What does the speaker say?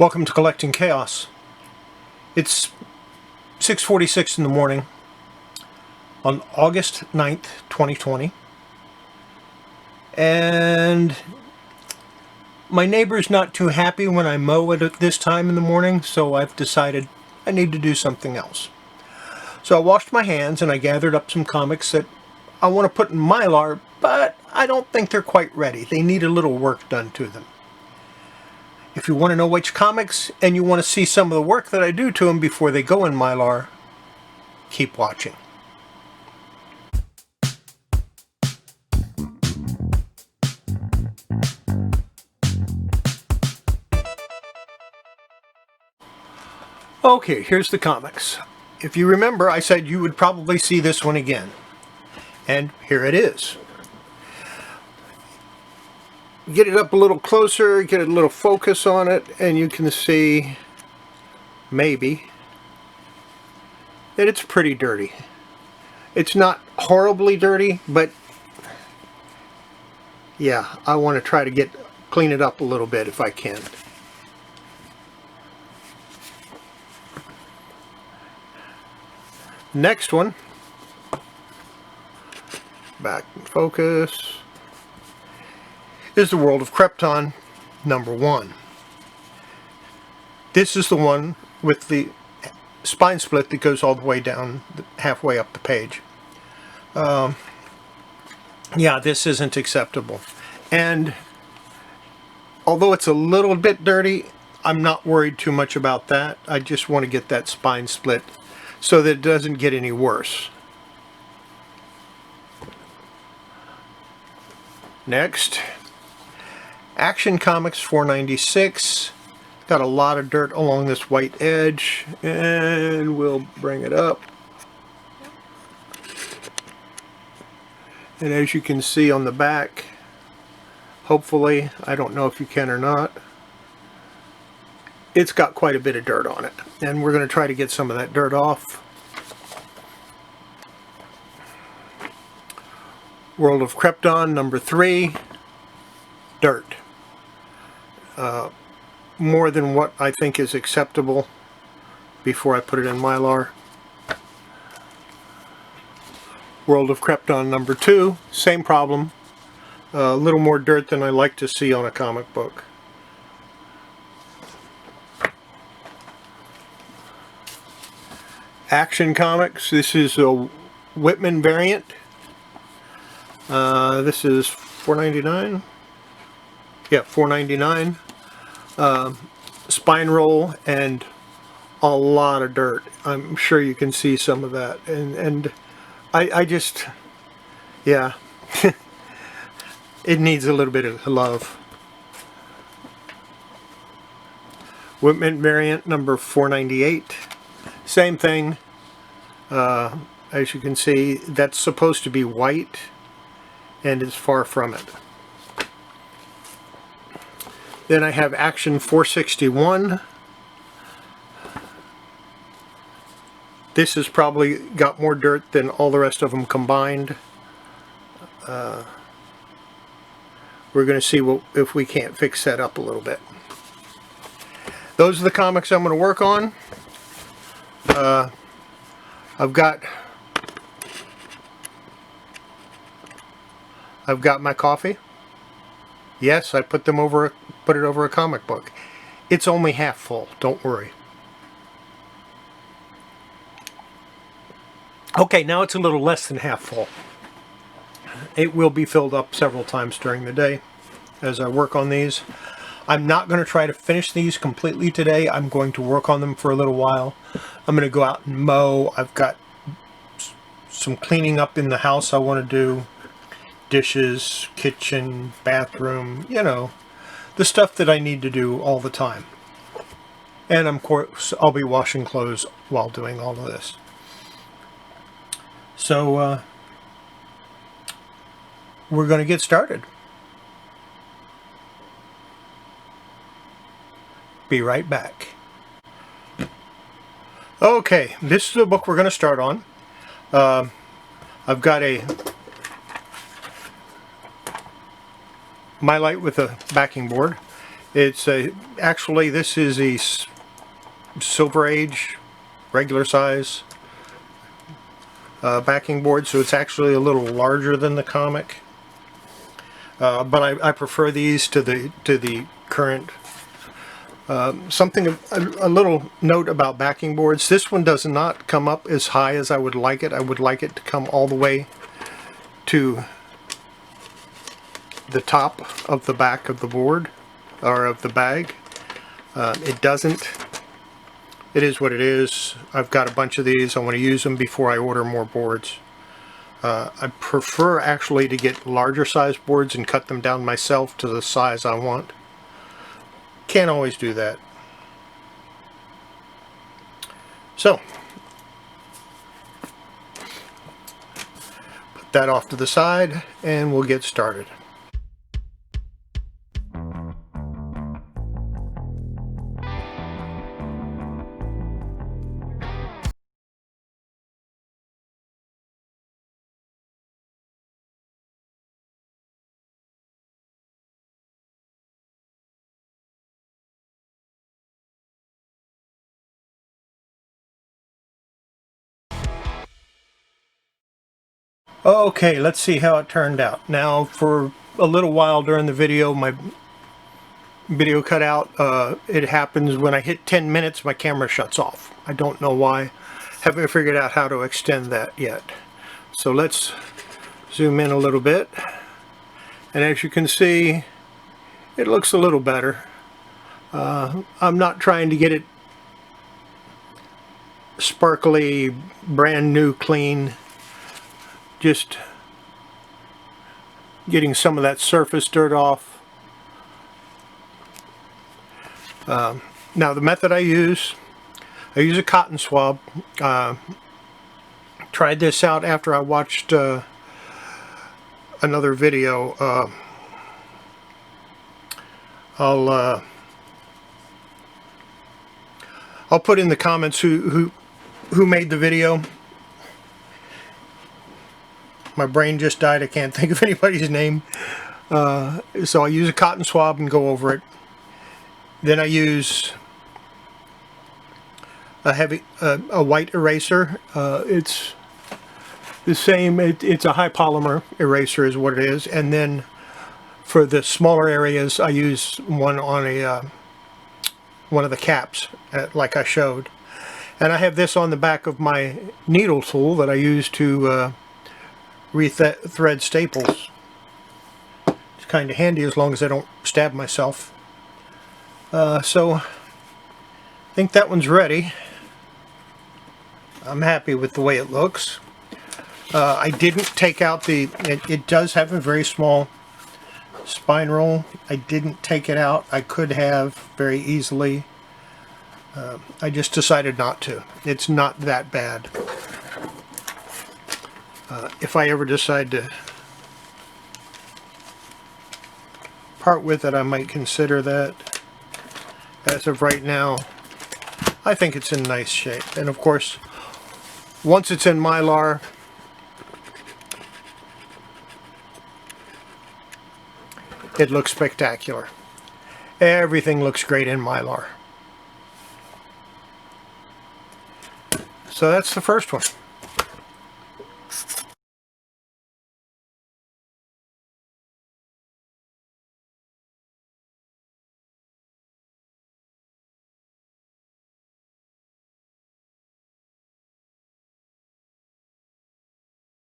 Welcome to Kollecting Kaos. It's 6:46 in the morning on August 9th, 2020. And my neighbor's not too happy when I mow it at this time in the morning, so I've decided I need to do something else. So I washed my hands and I gathered up some comics that I want to put in Mylar, but I don't think they're quite ready. They need a little work done to them. If you want to know which comics and you want to see some of the work that I do to them before they go in Mylar, keep watching. Okay, here's the comics. If you remember, I said you would probably see this one again. And here it is. Get it up a little closer, get a little focus on it, and you can see, maybe, that it's pretty dirty. It's not horribly dirty, but yeah, I want to try to clean it up a little bit if I can. Next one, back in focus, is the World of Krypton #1. This is the one with the spine split that goes all the way down, halfway up the page. Yeah, this isn't acceptable. And although it's a little bit dirty, I'm not worried too much about that. I just want to get that spine split so that it doesn't get any worse. Next, Action Comics 496. Got a lot of dirt along this white edge, and we'll bring it up. And as you can see on the back, hopefully, I don't know if you can or not, it's got quite a bit of dirt on it. And we're going to try to get some of that dirt off. World of Krypton #3. Dirt. More than what I think is acceptable before I put it in Mylar. World of Krypton #2. Same problem. A little more dirt than I like to see on a comic book. Action Comics. This is a Whitman variant. This is $4.99. Yeah, $4.99. Spine roll and a lot of dirt. I'm sure you can see some of that. And I just, yeah, it needs a little bit of love. Whitman variant #498. Same thing. As you can see, that's supposed to be white, and it's far from it. Then I have Action 461. This has probably got more dirt than all the rest of them combined. We're going to see if we can't fix that up a little bit. Those are the comics I'm going to work on. I've got my coffee. Yes, I put it over a comic book. It's only half full, don't worry. Okay, now it's a little less than half full. It will be filled up several times during the day as I work on these. I'm not going to try to finish these completely today. I'm going to work on them for a little while. I'm going to go out and mow. I've got some cleaning up in the house I want to do. Dishes, kitchen, bathroom, you know, the stuff that I need to do all the time. And of course, I'll be washing clothes while doing all of this. So, we're going to get started. Be right back. Okay, this is the book we're going to start on. I've got a My Light with a backing board. It's actually, this is a Silver Age regular size backing board, so it's actually a little larger than the comic. But I prefer these to the current. Something, a little note about backing boards. This one does not come up as high as I would like it. I would like it to come all the way to the top of the back of the board, or of the bag. It doesn't. It is what it is. I've got a bunch of these. I want to use them before I order more boards. I prefer actually to get larger size boards and cut them down myself to the size I want. Can't always do that. So, put that off to the side and we'll get started. Okay, let's see how it turned out. Now, for a little while during the video, my video cut out. It happens when I hit 10 minutes, my camera shuts off. I don't know why. Haven't figured out how to extend that yet. So let's zoom in a little bit. And as you can see, it looks a little better. I'm not trying to get it sparkly, brand new, clean. Just getting some of that surface dirt off. Now the method I use a cotton swab. Tried this out after I watched another video. I'll put in the comments who made the video. My brain just died. I can't think of anybody's name. So I use a cotton swab and go over it. Then I use a white eraser. It's the same. It's a high polymer eraser is what it is. And then for the smaller areas, I use one on one of the caps, like I showed. And I have this on the back of my needle tool that I use to re-thread staples. It's kind of handy as long as I don't stab myself. So I think that one's ready. I'm happy with the way it looks. I didn't take out it does have a very small spine roll. I didn't take it out. I could have very easily. I just decided not to. It's not that bad. If I ever decide to part with it, I might consider that. As of right now, I think it's in nice shape. And of course, once it's in Mylar, it looks spectacular. Everything looks great in Mylar. So that's the first one.